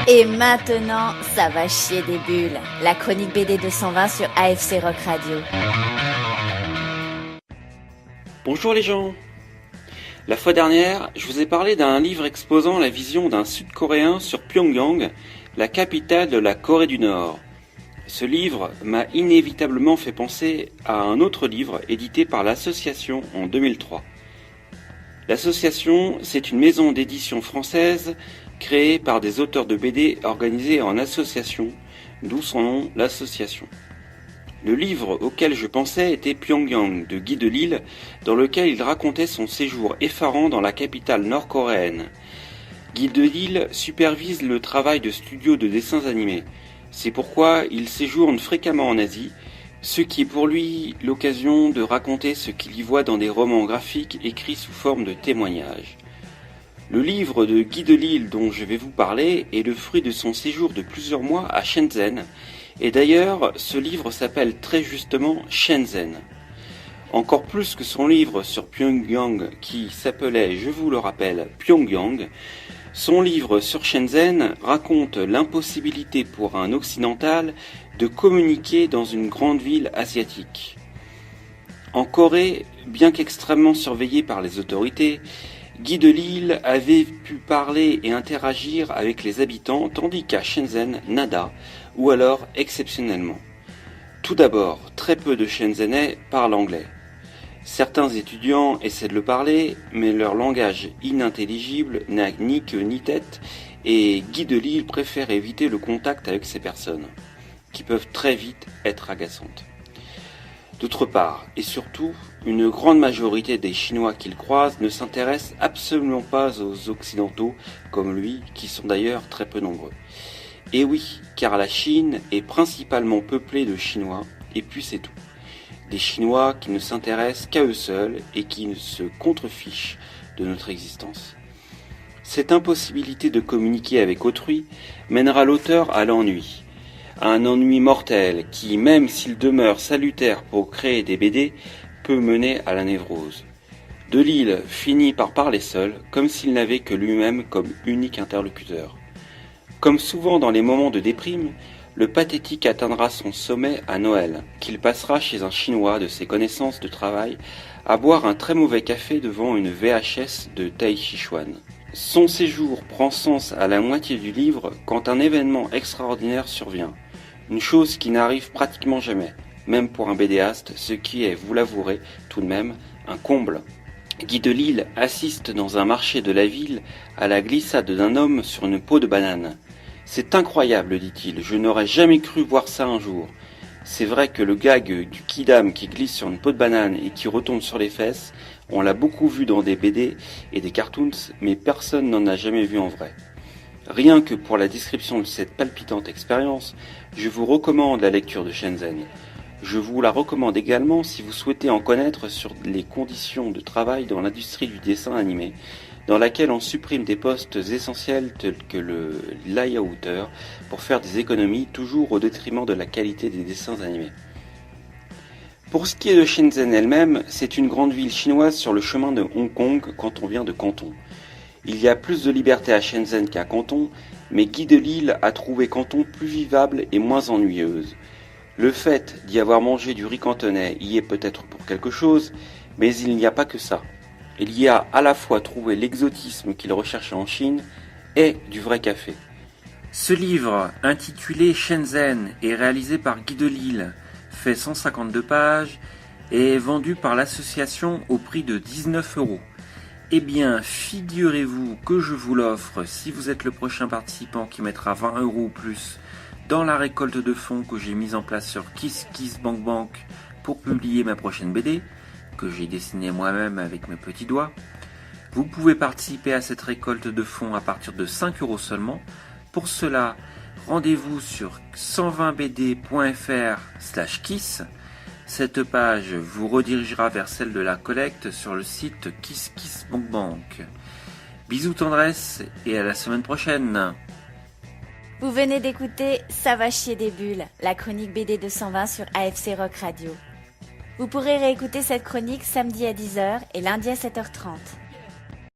Et maintenant, ça va chier des bulles. La chronique BD 220 sur AFC Rock Radio. Bonjour les gens. La fois dernière, je vous ai parlé d'un livre exposant la vision d'un Sud-Coréen sur Pyongyang, la capitale de la Corée du Nord. Ce livre m'a inévitablement fait penser à un autre livre édité par l'association en 2003. L'association, c'est une maison d'édition française créée par des auteurs de BD organisés en association, d'où son nom, l'association. Le livre auquel je pensais était Pyongyang de Guy Delisle, dans lequel il racontait son séjour effarant dans la capitale nord-coréenne. Guy Delisle supervise le travail de studios de dessins animés. C'est pourquoi il séjourne fréquemment en Asie, ce qui est pour lui l'occasion de raconter ce qu'il y voit dans des romans graphiques écrits sous forme de témoignages. Le livre de Guy Delisle dont je vais vous parler est le fruit de son séjour de plusieurs mois à Shenzhen, et d'ailleurs ce livre s'appelle très justement Shenzhen. Encore plus que son livre sur Pyongyang qui s'appelait, je vous le rappelle, Pyongyang, son livre sur Shenzhen raconte l'impossibilité pour un occidental de communiquer dans une grande ville asiatique. En Corée, bien qu'extrêmement surveillé par les autorités, Guy Delisle avait pu parler et interagir avec les habitants, tandis qu'à Shenzhen, nada, ou alors exceptionnellement. Tout d'abord, très peu de Shenzhenais parlent anglais. Certains étudiants essaient de le parler, mais leur langage inintelligible n'a ni queue ni tête, et Guy Delisle préfère éviter le contact avec ces personnes, qui peuvent très vite être agaçantes. D'autre part, et surtout, une grande majorité des Chinois qu'il croise ne s'intéressent absolument pas aux Occidentaux comme lui, qui sont d'ailleurs très peu nombreux. Et oui, car la Chine est principalement peuplée de Chinois, et puis c'est tout. Des Chinois qui ne s'intéressent qu'à eux seuls et qui se contrefichent de notre existence. Cette impossibilité de communiquer avec autrui mènera l'auteur à l'ennui. Un ennui mortel qui, même s'il demeure salutaire pour créer des BD, peut mener à la névrose. Delisle finit par parler seul, comme s'il n'avait que lui-même comme unique interlocuteur. Comme souvent dans les moments de déprime, le pathétique atteindra son sommet à Noël, qu'il passera chez un Chinois de ses connaissances de travail à boire un très mauvais café devant une VHS de Tai Chi Chuan. Son séjour prend sens à la moitié du livre quand un événement extraordinaire survient. Une chose qui n'arrive pratiquement jamais, même pour un BDaste, ce qui est, vous l'avouerez, tout de même, un comble. Guy Delisle assiste dans un marché de la ville à la glissade d'un homme sur une peau de banane. C'est incroyable, dit-il, je n'aurais jamais cru voir ça un jour. C'est vrai que le gag du kidam qui glisse sur une peau de banane et qui retombe sur les fesses, on l'a beaucoup vu dans des BD et des cartoons, mais personne n'en a jamais vu en vrai. Rien que pour la description de cette palpitante expérience, je vous recommande la lecture de Shenzhen. Je vous la recommande également si vous souhaitez en connaître sur les conditions de travail dans l'industrie du dessin animé, dans laquelle on supprime des postes essentiels tels que le layouteur pour faire des économies toujours au détriment de la qualité des dessins animés. Pour ce qui est de Shenzhen elle-même, c'est une grande ville chinoise sur le chemin de Hong Kong quand on vient de Canton. Il y a plus de liberté à Shenzhen qu'à Canton, mais Guy Delisle a trouvé Canton plus vivable et moins ennuyeuse. Le fait d'y avoir mangé du riz cantonais y est peut-être pour quelque chose, mais il n'y a pas que ça. Il y a à la fois trouvé l'exotisme qu'il recherchait en Chine et du vrai café. Ce livre, intitulé Shenzhen et réalisé par Guy Delisle, fait 152 pages et est vendu par l'association au prix de 19 €. Eh bien, figurez-vous que je vous l'offre si vous êtes le prochain participant qui mettra 20 € ou plus dans la récolte de fonds que j'ai mise en place sur KissKissBankBank pour publier ma prochaine BD, que j'ai dessinée moi-même avec mes petits doigts. Vous pouvez participer à cette récolte de fonds à partir de 5 € seulement. Pour cela, rendez-vous sur 120bd.fr/kiss. Cette page vous redirigera vers celle de la collecte sur le site KissKissBankBank. Bisous tendresse et à la semaine prochaine. Vous venez d'écouter Ça va chier des bulles, la chronique BD 220 sur AFC Rock Radio. Vous pourrez réécouter cette chronique samedi à 10h et lundi à 7h30.